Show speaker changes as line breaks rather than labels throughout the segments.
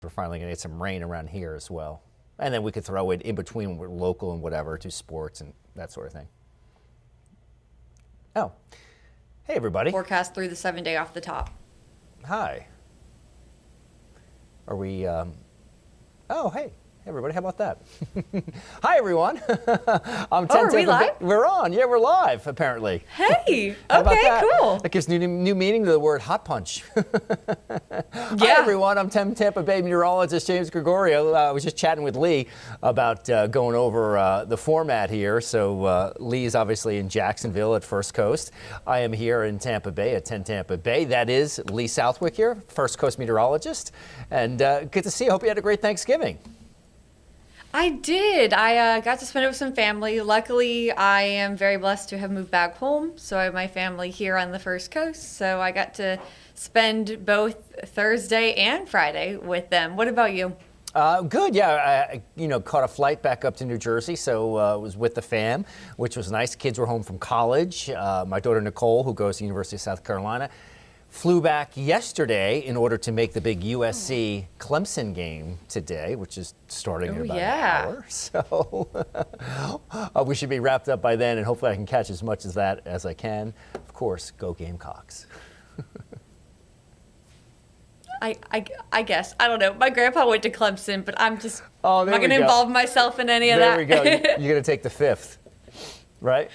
We're finally going to get some rain around here as well. And then we could throw it in between local and whatever to sports and that sort of thing. Oh, hey everybody.
Forecast through the 7-day off the top.
Hi. Are we, oh, hey. Hey everybody, how about that? Hi everyone. I'm 10
are we live?
We're on. Yeah, we're live apparently.
Hey.
How about
Okay,
that?
cool.
That gives new meaning to the word hot punch. Hi
Yeah.
everyone. I'm Tampa Bay meteorologist James Gregorio. I was just chatting with Lee about going over the format here. So Lee is obviously in Jacksonville at First Coast. I am here in Tampa Bay at 10 Tampa Bay. That is Lee Southwick here, First Coast meteorologist. And good to see you. Hope you had a great Thanksgiving.
I did. I got to spend it with some family. Luckily, I am very blessed to have moved back home. So I have my family here on the First Coast. So I got to spend both Thursday and Friday with them. What about you?
Good, yeah. I caught a flight back up to New Jersey, so was with the fam, which was nice. Kids were home from college. My daughter Nicole, who goes to the University of South Carolina, flew back yesterday in order to make the big USC Clemson game today, which is starting in about an hour. So we should be wrapped up by then, and hopefully I can catch as much of that as I can. Of course, go Gamecocks.
I guess. I don't know. My grandpa went to Clemson, but I'm just
not
going to involve myself in any of that.
There we go. You're going to take the fifth. Right?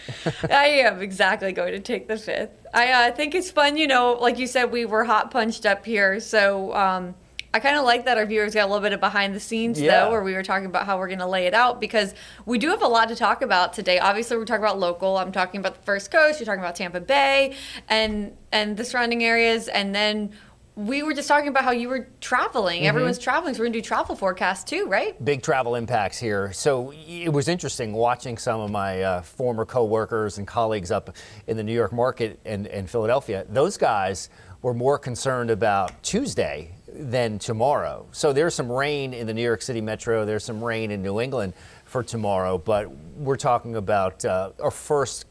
I am exactly going to take the fifth. I think it's fun, like you said, we were hot punched up here. So I kind of like that our viewers got a little bit of behind the scenes, though, where we were talking about how we're going to lay it out, because we do have a lot to talk about today. Obviously, we're talking about local. I'm talking about the First Coast. You're talking about Tampa Bay and the surrounding areas. And then we were just talking about how you were traveling. Mm-hmm. Everyone's traveling, so we're going to do travel forecasts too, right? Big
travel impacts here. So it was interesting watching some of my former coworkers and colleagues up in the New York market and Philadelphia. Those guys were more concerned about Tuesday than tomorrow. So there's some rain in the New York City metro. There's some rain in New England for tomorrow. But we're talking about our first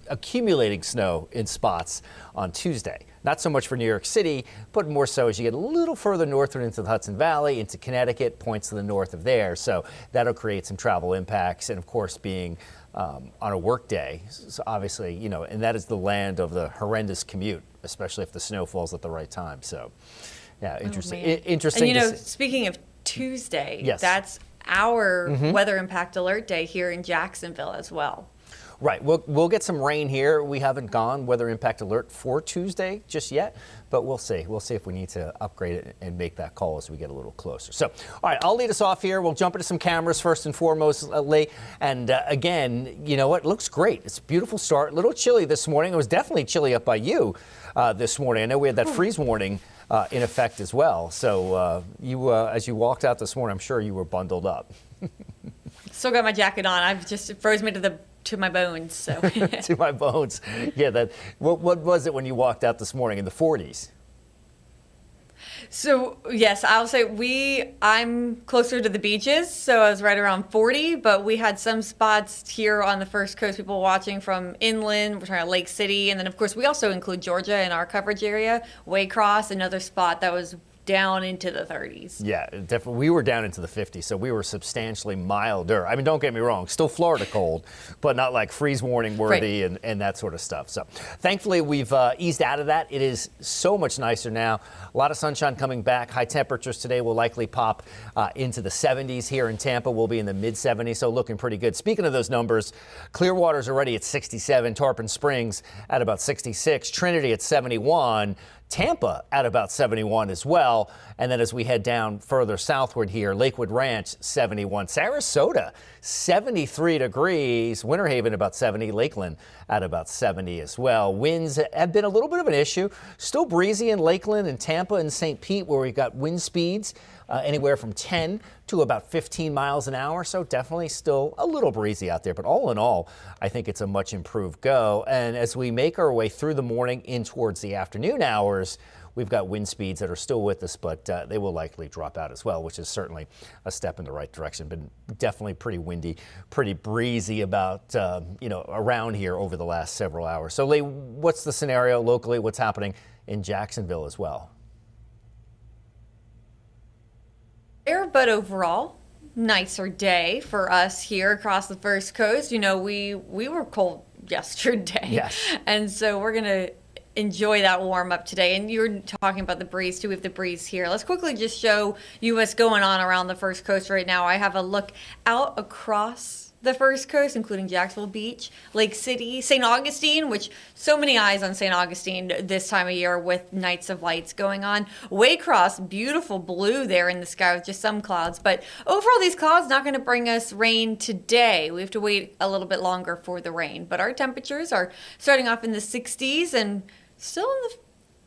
accumulating snow in spots on Tuesday. Not so much for New York City, but more so as you get a little further northward into the Hudson Valley, into Connecticut, points to the north of there. So that'll create some travel impacts. And of course, being on a work day, so obviously, and that is the land of the horrendous commute, especially if the snow falls at the right time. So, yeah, interesting. Interesting.
And speaking of Tuesday,
yes,
that's our weather impact alert day here in Jacksonville as well.
Right. We'll get some rain here. We haven't gone weather impact alert for Tuesday just yet, but we'll see. We'll see if we need to upgrade it and make that call as we get a little closer. So, all right, I'll lead us off here. We'll jump into some cameras first and foremost, Lee. And again, you know what? Looks great. It's a beautiful start. A little chilly this morning. It was definitely chilly up by you this morning. I know we had that freeze warning in effect as well. So as you walked out this morning, I'm sure you were bundled up.
Still got my jacket on. I've just froze me to my bones. So
to my bones. Yeah. What was it when you walked out this morning in the 40s?
So yes, I'll say I'm closer to the beaches, so I was right around 40. But we had some spots here on the First Coast, people watching from inland. We're talking about Lake City, and then of course we also include Georgia in our coverage area. Waycross, another spot that was down into the 30s.
Yeah, definitely. We were down into the 50s, so we were substantially milder. I mean, don't get me wrong, still Florida cold, but not like freeze warning worthy and that sort of stuff. So thankfully, we've eased out of that. It is so much nicer now. A lot of sunshine coming back. High temperatures today will likely pop into the 70s here in Tampa. We'll be in the mid 70s, so looking pretty good. Speaking of those numbers, Clearwater's already at 67, Tarpon Springs at about 66, Trinity at 71, Tampa at about 71 as well. And then as we head down further southward here, Lakewood Ranch 71, Sarasota 73 degrees, Winter Haven about 70, Lakeland at about 70 as well. Winds have been a little bit of an issue. Still breezy in Lakeland and Tampa and St. Pete, where we've got wind speeds anywhere from 10 to about 15 miles an hour. So definitely still a little breezy out there. But all in all, I think it's a much improved go. And as we make our way through the morning in towards the afternoon hours, we've got wind speeds that are still with us, but they will likely drop out as well, which is certainly a step in the right direction. But definitely pretty windy, pretty breezy about, around here over the last several hours. So Lee, what's the scenario locally? What's happening in Jacksonville as well?
But overall, nicer day for us here across the First Coast. You know, we were cold yesterday.
Yes.
And so we're going to enjoy that warm up today. And you were talking about the breeze too. We have the breeze here. Let's quickly just show you what's going on around the First Coast right now. I have a look out across the First Coast, including Jacksonville Beach, Lake City, St. Augustine, which so many eyes on St. Augustine this time of year with Nights of Lights going on. Waycross, beautiful blue there in the sky with just some clouds. But overall, these clouds not going to bring us rain today. We have to wait a little bit longer for the rain. But our temperatures are starting off in the 60s and still in the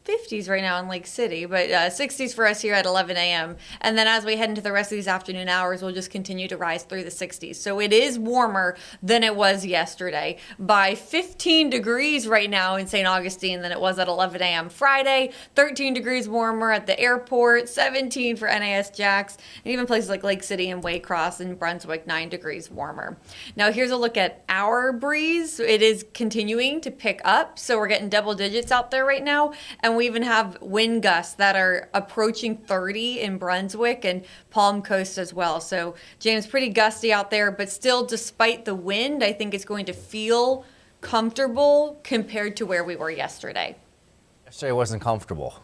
50s right now in Lake City, but 60s for us here at 11 a.m. And then as we head into the rest of these afternoon hours, we'll just continue to rise through the 60s. So it is warmer than it was yesterday by 15 degrees right now in St. Augustine than it was at 11 a.m. Friday, 13 degrees warmer at the airport, 17 for NAS Jax, and even places like Lake City and Waycross and Brunswick, 9 degrees warmer. Now here's a look at our breeze. It is continuing to pick up, so we're getting double digits out there right now, and we even have wind gusts that are approaching 30 in Brunswick and Palm Coast as well. So, James, pretty gusty out there, but still, despite the wind, I think it's going to feel comfortable compared to where we were yesterday.
Yesterday wasn't comfortable.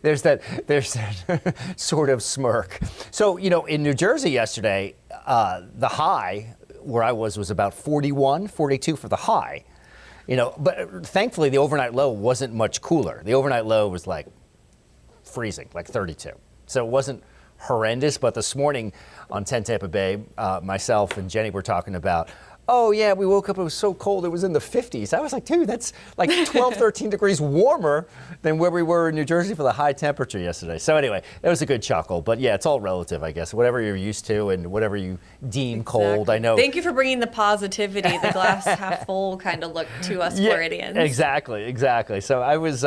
There's that sort of smirk. So, you know, in New Jersey yesterday, the high where I was about 41, 42 for the high. You know, but thankfully the overnight low wasn't much cooler. The overnight low was like freezing, like 32. So it wasn't horrendous, but this morning on 10 Tampa Bay, myself and Jenny were talking about, oh yeah, we woke up, it was so cold, it was in the 50s. I was like, dude, that's like 12, 13 degrees warmer than where we were in New Jersey for the high temperature yesterday. So anyway, it was a good chuckle, but yeah, it's all relative, I guess. Whatever you're used to and whatever you deem cold, I know.
Thank you for bringing the positivity, the glass half full kind of look to us Floridians.
Exactly. So I was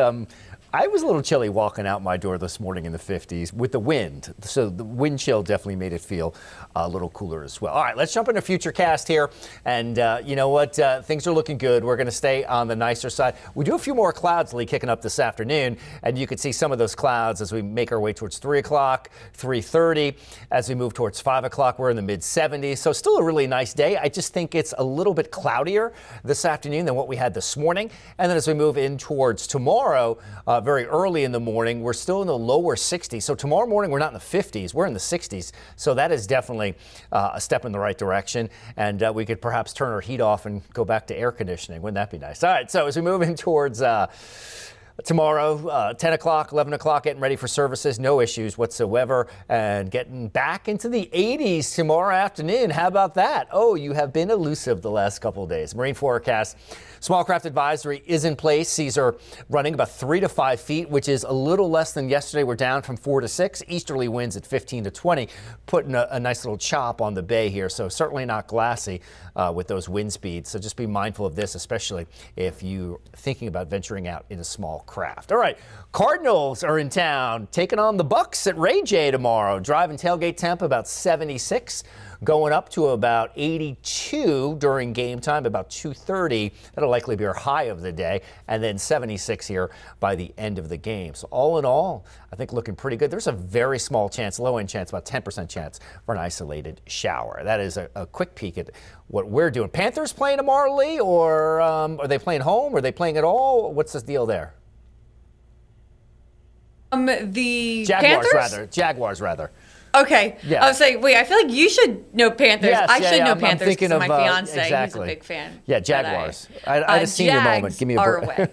a little chilly walking out my door this morning in the 50s with the wind. So the wind chill definitely made it feel a little cooler as well. All right, let's jump into Futurecast here. And you know what? Things are looking good. We're going to stay on the nicer side. We do have a few more clouds, Lee, kicking up this afternoon. And you can see some of those clouds as we make our way towards 3 o'clock, 3:30. As we move towards 5 o'clock, we're in the mid-70s. So still a really nice day. I just think it's a little bit cloudier this afternoon than what we had this morning. And then as we move in towards tomorrow, very early in the morning, we're still in the lower 60s. So tomorrow morning, we're not in the 50s, we're in the 60s. So that is definitely a step in the right direction. And we could perhaps turn our heat off and go back to air conditioning. Wouldn't that be nice? All right, so as we move in towards tomorrow, 10 o'clock, 11 o'clock, getting ready for services, no issues whatsoever, and getting back into the 80s tomorrow afternoon. How about that? Oh, you have been elusive the last couple of days. Marine forecast. Small craft advisory is in place. Seas are running about 3 to 5 feet, which is a little less than yesterday. We're down from 4 to 6. Easterly winds at 15 to 20, putting a nice little chop on the bay here. So certainly not glassy with those wind speeds. So just be mindful of this, especially if you're thinking about venturing out in a small craft. All right, Cardinals are in town, taking on the Bucks at Ray J tomorrow. Drive and tailgate temp about 76. Going up to about 82 during game time, about 2:30. That'll likely be our high of the day, and then 76 here by the end of the game. So all in all, I think looking pretty good. There's a very small chance, low-end chance, about 10% chance for an isolated shower. That is a quick peek at what we're doing. Panthers playing tomorrow, Lee, or are they playing home? Are they playing at all? What's the deal there?
The
Jaguars,
Panthers?
Jaguars, rather.
Okay.
Yeah.
I was saying, wait, I feel like you should know Panthers.
Yes,
I should know
I'm
Panthers
thinking
because
of,
my fiance,
exactly.
he's a big fan.
Yeah, Jaguars. I had a senior moment. Give me a break.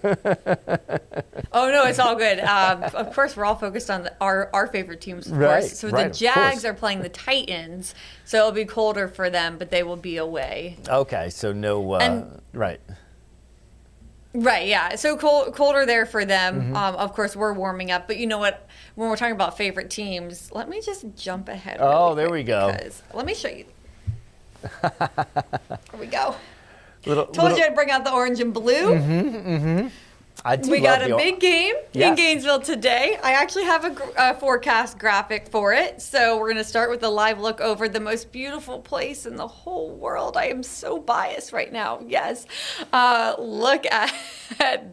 Oh, no, it's all good. Of course, we're all focused on our favorite teams, of course. So the Jags are playing the Titans, so it'll be colder for them, but they will be away.
Okay, so no, right.
Right, yeah. So colder there for them. Of course, we're warming up. But you know what? When we're talking about favorite teams, let me just jump ahead.
Oh, there we go.
Let me show you. Here we go. Told you I'd bring out the orange and blue. We got a big game in Gainesville today. I actually have a forecast graphic for it. So we're going to start with a live look over the most beautiful place in the whole world. I am so biased right now. Yes. Look at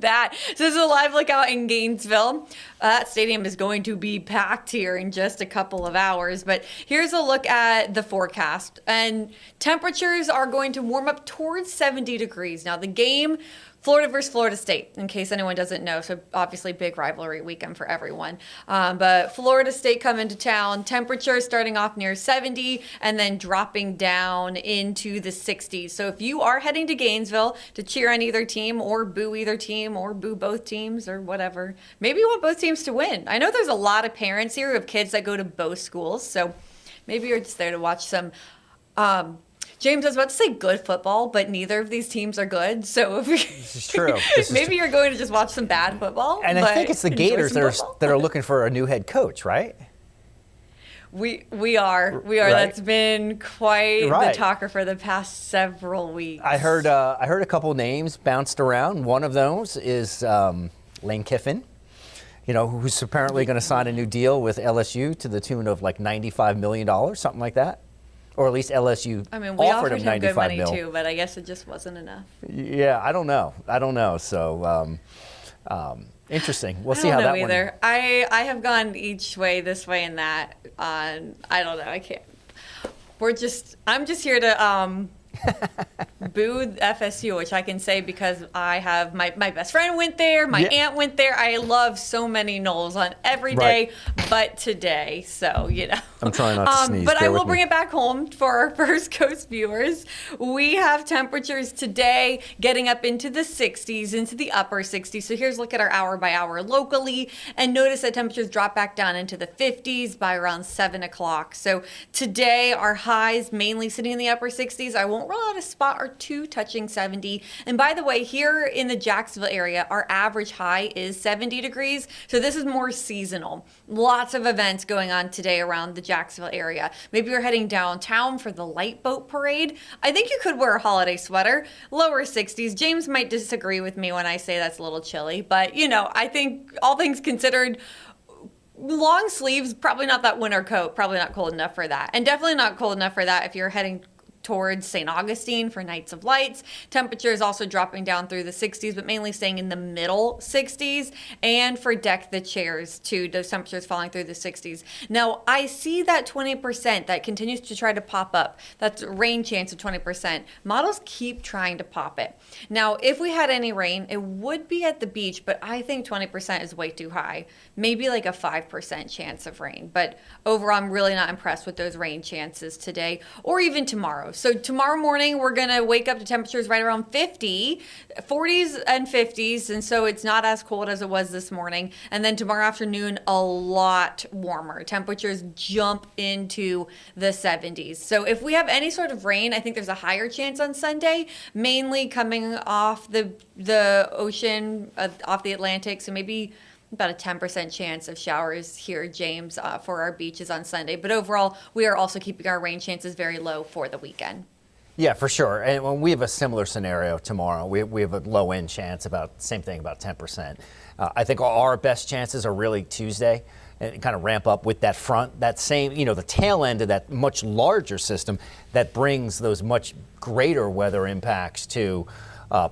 that. So this is a live look out in Gainesville. That stadium is going to be packed here in just a couple of hours. But here's a look at the forecast. And temperatures are going to warm up towards 70 degrees. Now, the game, Florida versus Florida State, in case anyone doesn't know. So obviously big rivalry weekend for everyone. But Florida State come into town, temperature starting off near 70 and then dropping down into the 60s. So if you are heading to Gainesville to cheer on either team or boo either team or boo both teams or whatever, maybe you want both teams to win. I know there's a lot of parents here who have kids that go to both schools. So maybe you're just there to watch some James, I was about to say good football, but neither of these teams are good. So if
this is true.
Maybe you're going to just watch some bad football.
And I think it's the Gators that are looking for a new head coach, right?
We are. Right? That's been quite the talker for the past several weeks.
I heard a couple names bounced around. One of those is Lane Kiffin, who's apparently going to sign a new deal with LSU to the tune of like $95 million, something like that. Or at least LSU
we
offered him
good money
mil.
too, but I guess it just wasn't enough.
Yeah, I don't know. So interesting. We'll see how that one.
I have gone each way, this way and that. I don't know. I can't. I'm just here to boo FSU, which I can say because I have my best friend went there, my aunt went there. I love so many Noles on every day, but today. So,
I'm trying not to sneeze.
But I will bring it back home for our First Coast viewers. We have temperatures today getting up into the 60s, into the upper 60s. So here's a look at our hour by hour locally, and notice that temperatures drop back down into the 50s by around 7 o'clock. So today our highs mainly sitting in the upper 60s. I won't rule out a spot or two touching 70. And by the way, here in the Jacksonville area, our average high is 70 degrees. So this is more seasonal. Lots of events going on today around the Jacksonville area. Maybe you're heading downtown for the light boat parade. I think you could wear a holiday sweater. Lower 60s. James might disagree with me when I say that's a little chilly, but I think all things considered, long sleeves, probably not that winter coat, probably not cold enough for that. And definitely not cold enough for that if you're heading towards St. Augustine for Nights of Lights. Temperature is also dropping down through the 60s, but mainly staying in the middle 60s. And for Deck the Chairs, too, those temperatures falling through the 60s. Now, I see that 20% that continues to try to pop up. That's a rain chance of 20%. Models keep trying to pop it. Now, if we had any rain, it would be at the beach, but I think 20% is way too high. Maybe like a 5% chance of rain. But overall, I'm really not impressed with those rain chances today or even tomorrow. So tomorrow morning, we're going to wake up to temperatures right around 50, 40s and 50s. And so it's not as cold as it was this morning. And then tomorrow afternoon, a lot warmer. Temperatures jump into the 70s. So if we have any sort of rain, I think there's a higher chance on Sunday, mainly coming off the ocean, off the Atlantic. So maybe about a 10% chance of showers here, James, for our beaches on Sunday. But overall, we are also keeping our rain chances very low for the weekend.
Yeah, for sure. And we have a similar scenario tomorrow. We have a low end chance, same thing, about 10%. I think our best chances are really Tuesday and kind of ramp up with that front, that same, the tail end of that much larger system that brings those much greater weather impacts to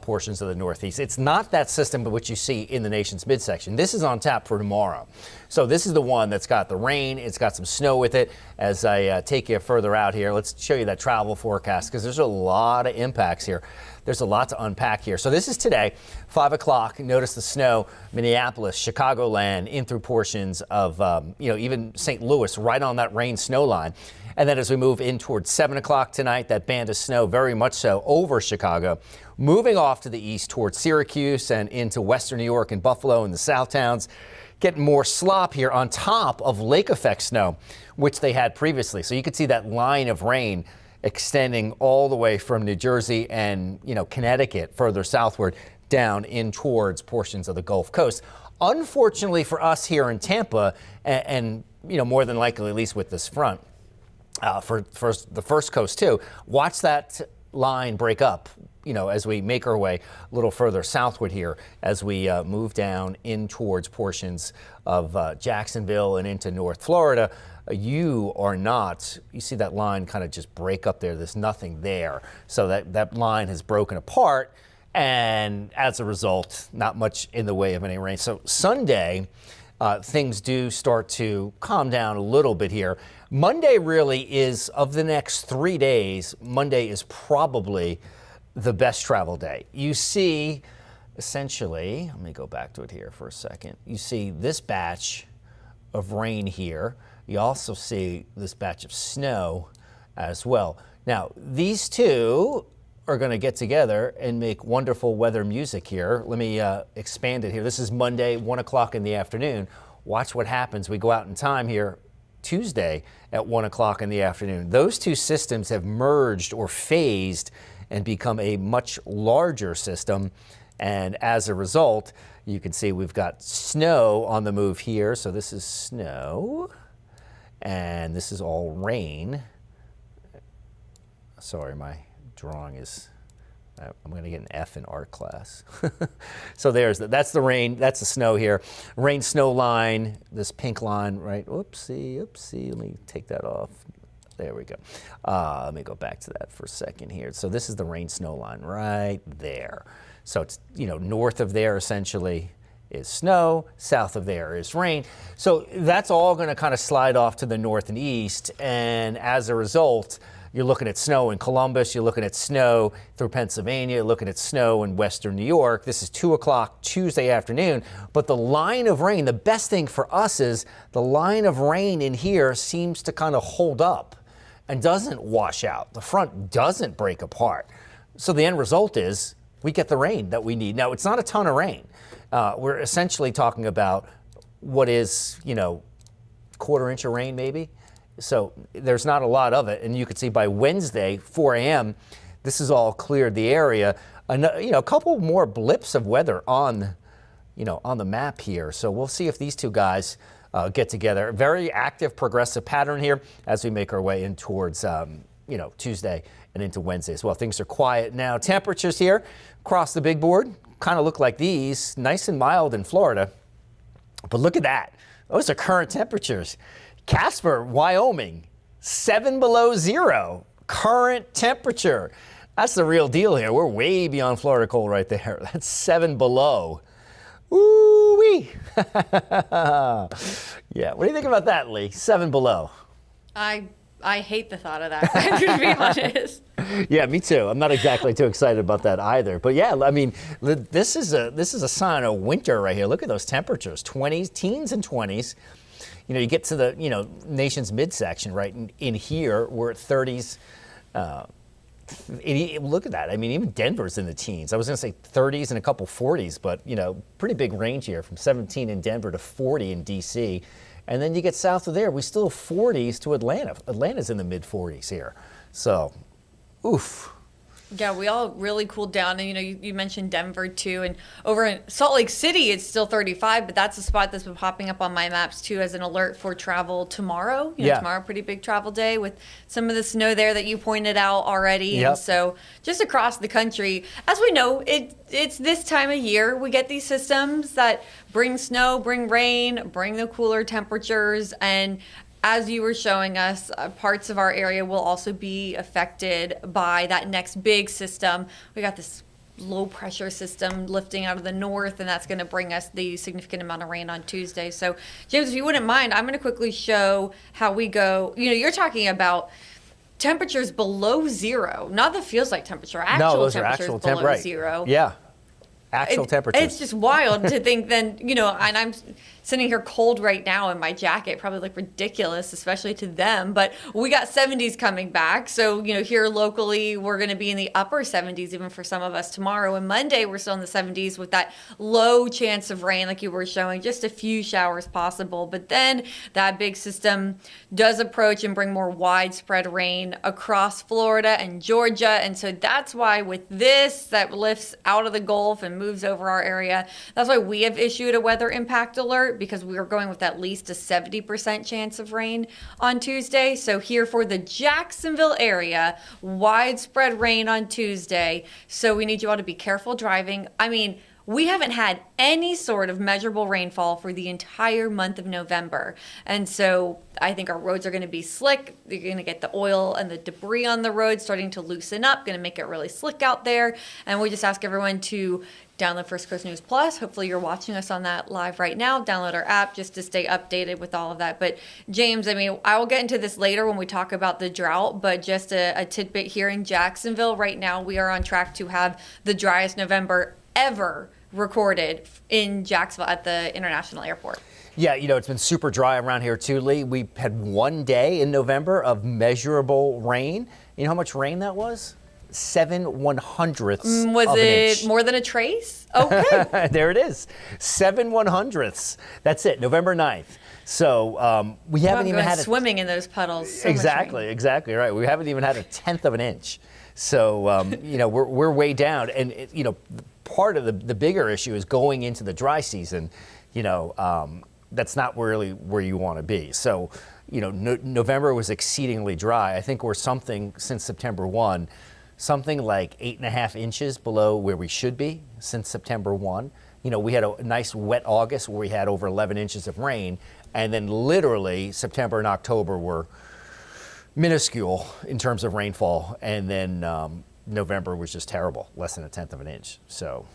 portions of the Northeast. It's not that system which you see in the nation's midsection. This is on tap for tomorrow. So this is the one that's got the rain. It's got some snow with it. As I take you further out here, let's show you that travel forecast because there's a lot of impacts here. There's a lot to unpack here. So this is today, 5 o'clock. Notice the snow, Minneapolis, Chicagoland, in through portions of, even St. Louis, right on that rain-snow line. And then as we move in towards 7 o'clock tonight, that band of snow very much so over Chicago. Moving off to the east towards Syracuse and into western New York and Buffalo and the South Towns. Getting more slop here on top of lake effect snow, which they had previously. So you could see that line of rain extending all the way from New Jersey and, Connecticut further southward down in towards portions of the Gulf Coast. Unfortunately for us here in Tampa and more than likely, at least with this front, for the First Coast too, watch that line break up, as we make our way a little further southward here, as we move down in towards portions of Jacksonville and into North Florida. You see that line kind of just break up there. There's nothing there. So that line has broken apart. And as a result, not much in the way of any rain. So Sunday, things do start to calm down a little bit here. Monday really is, of the next 3 days, Monday is probably the best travel day. You see, essentially, let me go back to it here for a second. You see this batch of rain here. You also see this batch of snow as well. Now, these two are going to get together and make wonderful weather music here. Let me expand it here. This is Monday, 1 o'clock in the afternoon. Watch what happens. We go out in time here Tuesday at 1 o'clock in the afternoon. Those two systems have merged or phased and become a much larger system. And as a result, you can see we've got snow on the move here. So this is snow, and this is all rain. Sorry, my drawing is, I'm going to get an F in art class. So that's the rain, that's the snow here. Rain snow line, this pink line, right? Oopsie, let me take that off. There we go. Let me go back to that for a second here. So this is the rain snow line right there. So it's, north of there essentially is snow, south of there is rain. So that's all going to kind of slide off to the north and east. And as a result, you're looking at snow in Columbus, you're looking at snow through Pennsylvania, you're looking at snow in western New York. This is 2 o'clock Tuesday afternoon. But the line of rain, the best thing for us is the line of rain in here seems to kind of hold up and doesn't wash out. The front doesn't break apart. So the end result is we get the rain that we need. Now, it's not a ton of rain. We're essentially talking about what is, quarter inch of rain maybe. So there's not a lot of it. And you can see by Wednesday, 4 a.m., this has all cleared the area. A couple more blips of weather on the map here. So we'll see if these two guys get together. Very active, progressive pattern here as we make our way in towards, Tuesday and into Wednesday as well. Things are quiet now. Temperatures here across the big board kind of look like these, nice and mild in Florida. But look at that. Those are current temperatures. Casper, Wyoming, 7 below zero, current temperature. That's the real deal here. We're way beyond Florida cold right there. That's 7 below. Ooh-wee. Yeah, what do you think about that, Lee? 7 below.
I hate the thought of that, I'm going to be honest.
Yeah, me too. I'm not exactly too excited about that either. But yeah, I mean, this is a sign of winter right here. Look at those temperatures, 20s, teens and 20s. You get to the, nation's midsection, right? In here, we're at 30s. Look at that. I mean, even Denver's in the teens. I was going to say 30s and a couple 40s, but, pretty big range here from 17 in Denver to 40 in D.C. And then you get south of there, we still have 40s to Atlanta. Atlanta's in the mid 40s here. So, oof.
Yeah, we all really cooled down. And, you mentioned Denver, too. And over in Salt Lake City, it's still 35. But that's a spot that's been popping up on my maps, too, as an alert for travel tomorrow. Tomorrow, pretty big travel day with some of the snow there that you pointed out already.
Yep.
And so just across the country, as we know, it's this time of year. We get these systems that bring snow, bring rain, bring the cooler temperatures. And as you were showing us, parts of our area will also be affected by that next big system. We got this low pressure system lifting out of the north, and that's going to bring us the significant amount of rain on Tuesday. So, James, if you wouldn't mind, I'm going to quickly show how we go. You're talking about temperatures below zero, not the feels like temperature. Actual temperatures below zero.
Yeah. Actual temperatures.
It's just wild to think then, and I'm sitting here cold right now in my jacket, probably look ridiculous, especially to them. But we got 70s coming back. So, here locally, we're going to be in the upper 70s even for some of us tomorrow. And Monday, we're still in the 70s with that low chance of rain, like you were showing, just a few showers possible. But then that big system does approach and bring more widespread rain across Florida and Georgia. And so that's why with this, that lifts out of the Gulf and moves over our area. That's why we have issued a weather impact alert, because we are going with at least a 70% chance of rain on Tuesday. So here for the Jacksonville area, widespread rain on Tuesday. So we need you all to be careful driving. I mean, we haven't had any sort of measurable rainfall for the entire month of November. And so I think our roads are going to be slick. You're going to get the oil and the debris on the road starting to loosen up, going to make it really slick out there. And we just ask everyone to download First Coast News Plus. Hopefully you're watching us on that live right now. Download our app just to stay updated with all of that. But James, I mean, I will get into this later when we talk about the drought, but just a tidbit here in Jacksonville right now, we are on track to have the driest November ever recorded in Jacksonville at the International Airport.
Yeah, you know, it's been super dry around here too, Lee. We had one day in November of measurable rain. You know how much rain that was? 7/100ths
Was
of an inch.
it more than a trace? Okay.
There it is. 7/100ths. That's it, November 9th. So we haven't even had
swimming in those puddles. So
exactly right. We haven't even had a tenth of an inch. So you know, we're way down, and you know, part of the bigger issue is going into the dry season. You know, that's not really where you want to be. So you know, November was exceedingly dry. I think we're something since September 1. Something like 8.5 inches below where we should be since September 1. You know, we had a nice wet August where we had over 11 inches of rain, and then literally September and October were minuscule in terms of rainfall, and then November was just terrible, less than a tenth of an inch. So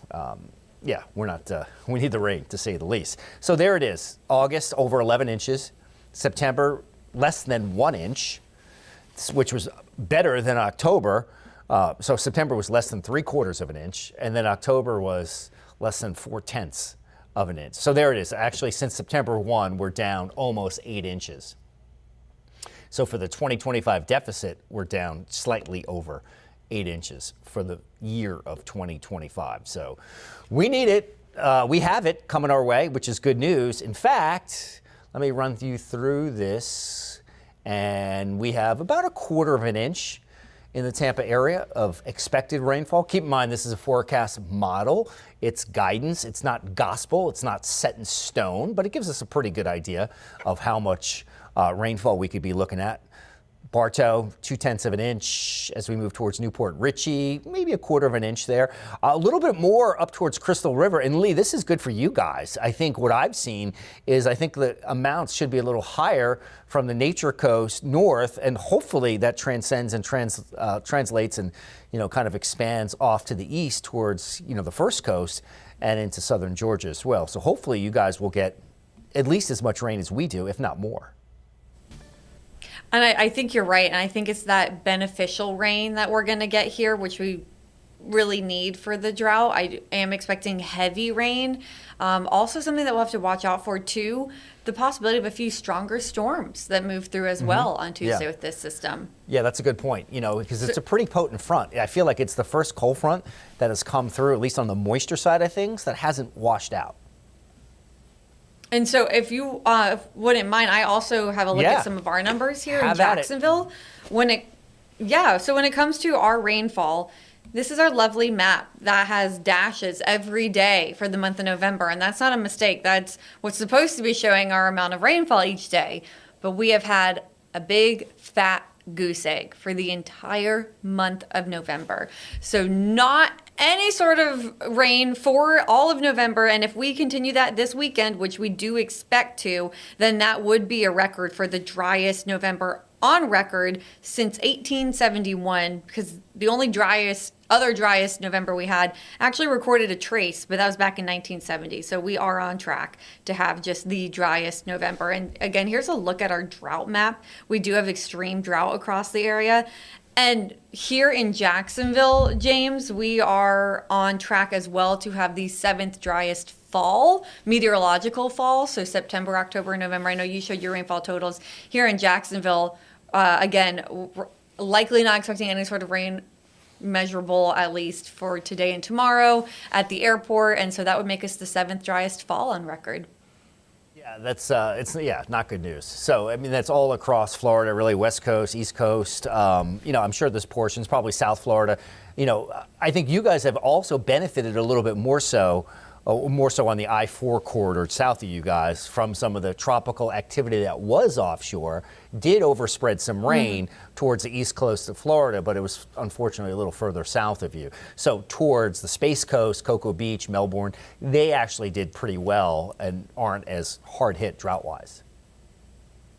yeah, we're not, we need the rain to say the least. So there it is, August over 11 inches, September less than 1 inch, which was better than October. So September was less than 3/4 of an inch, and then October was less than 4/10 of an inch. So there it is. Actually, since September 1, we're down almost 8 inches. So for the 2025 deficit, we're down slightly over 8 inches for the year of 2025. So we need it. We have it coming our way, which is good news. In fact, let me run you through this. And we have about 1/4 of an inch in the Tampa area of expected rainfall. Keep in mind, this is a forecast model. It's guidance. It's not gospel. It's not set in stone, but it gives us a pretty good idea of how much rainfall we could be looking at. Bartow, 2/10 of an inch as we move towards Newport Richey, maybe 1/4 of an inch there. A little bit more up towards Crystal River. And Lee, this is good for you guys. I think what I've seen is I think the amounts should be a little higher from the Nature Coast north, and hopefully that transcends and translates and, you know, kind of expands off to the east towards, you know, the First Coast and into southern Georgia as well. So hopefully you guys will get at least as much rain as we do, if not more.
And I think you're right. And I think it's that beneficial rain that we're going to get here, which we really need for the drought. I am expecting heavy rain. Also something that we'll have to watch out for too, the possibility of a few stronger storms that move through as well on Tuesday with this system. Yeah,
that's a good point, you know, because it's a pretty potent front. I feel like it's the first cold front that has come through, at least on the moisture side of things, that hasn't washed out.
And so if you wouldn't mind, I also have a look at some of our numbers here in Jacksonville. So when it comes to our rainfall, this is our lovely map that has dashes every day for the month of November. And that's not a mistake. That's what's supposed to be showing our amount of rainfall each day. But we have had a big, fat goose egg for the entire month of November. So not any sort of rain for all of November. And if we continue that this weekend, which we do expect to, then that would be a record for the driest November on record since 1871, because the only other driest November we had actually recorded a trace, but that was back in 1970. So we are on track to have just the driest November. And again, here's a look at our drought map. We do have extreme drought across the area. And here in Jacksonville, James, we are on track as well to have the 7th driest fall, meteorological fall. So September, October, November. I know you showed your rainfall totals. Here in Jacksonville, again, likely not expecting any sort of rain measurable, at least for today and tomorrow at the airport. And so that would make us the 7th driest fall on record.
Yeah, that's not good news. So I mean, that's all across Florida, really, West Coast, East Coast. You know, I'm sure this portion's probably South Florida. You know, I think you guys have also benefited a little bit more so more so on the I-4 corridor south of you guys, from some of the tropical activity that was offshore, did overspread some rain towards the east coast of Florida, but it was unfortunately a little further south of you. So towards the Space Coast, Cocoa Beach, Melbourne, they actually did pretty well and aren't as hard hit drought-wise.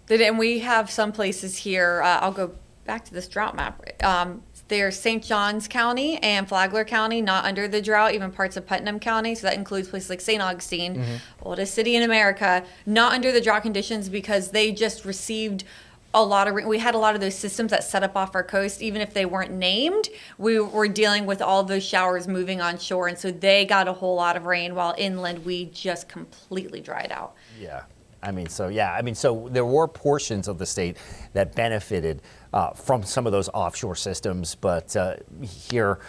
And we have some places here, I'll go back to this drought map. There's St. Johns County and Flagler County not under the drought, even parts of Putnam County. So that includes places like St. Augustine, oldest city in America, not under the drought conditions because they just received a lot of rain. We had a lot of those systems that set up off our coast. Even if they weren't named, we were dealing with all those showers moving on shore. And so they got a whole lot of rain, while inland we just completely dried out.
Yeah. So there were portions of the state that benefited from some of those offshore systems, but here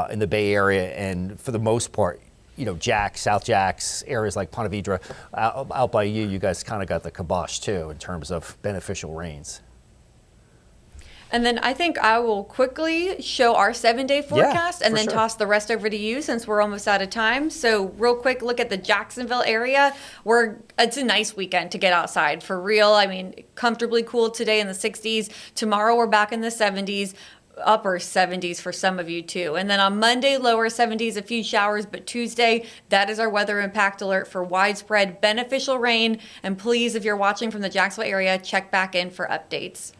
in the Bay Area, and for the most part, Jack, South Jacks, areas like Ponte Vedra, out by you guys kind of got the kibosh too in terms of beneficial rains.
And then I think I will quickly show our 7-day forecast and then toss the rest over to you since we're almost out of time. So real quick, look at the Jacksonville area. It's a nice weekend to get outside for real. I mean, comfortably cool today in the 60s. Tomorrow we're back in the 70s. Upper 70s for some of you too. And then on Monday, lower 70s, a few showers, but Tuesday, that is our weather impact alert for widespread beneficial rain. And please, if you're watching from the Jacksonville area, check back in for updates.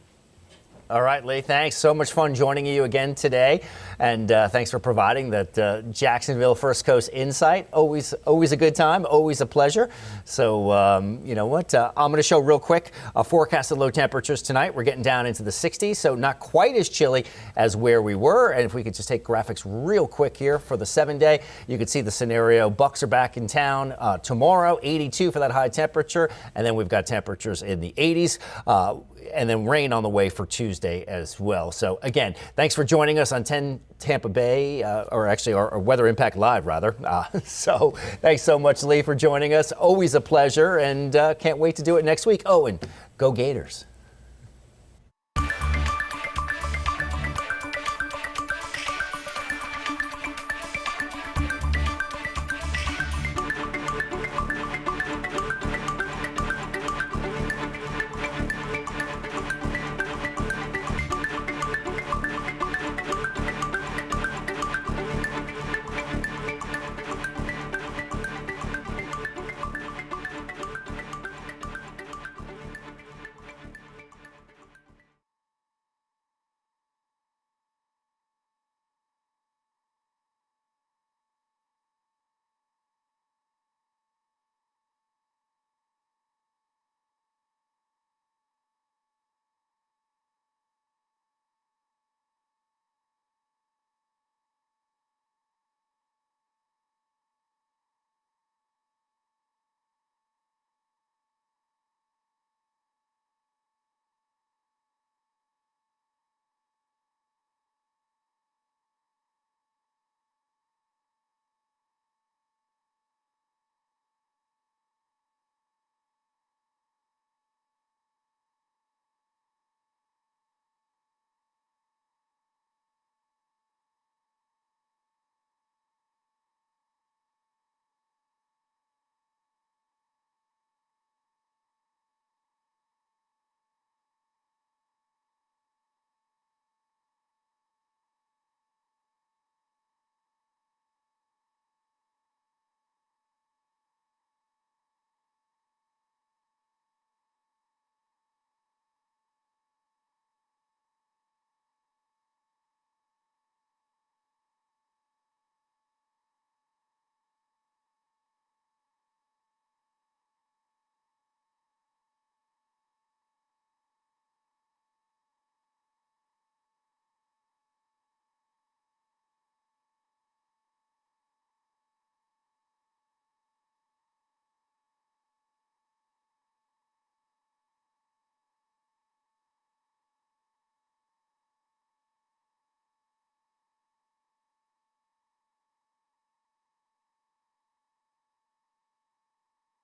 All right, Lee, thanks. So much fun joining you again today. And thanks for providing that Jacksonville First Coast insight. Always a good time, always a pleasure. So, you know what? I'm going to show real quick forecasted low temperatures tonight. We're getting down into the 60s, so not quite as chilly as where we were. And if we could just take graphics real quick here for the 7-day, you can see the scenario. Bucks are back in town tomorrow, 82 for that high temperature. And then we've got temperatures in the 80s. And then rain on the way for Tuesday as well. So again, thanks for joining us on 10 Tampa Bay, or actually our Weather Impact Live, rather. So thanks so much, Lee, for joining us. Always a pleasure, and can't wait to do it next week. Oh, and go Gators.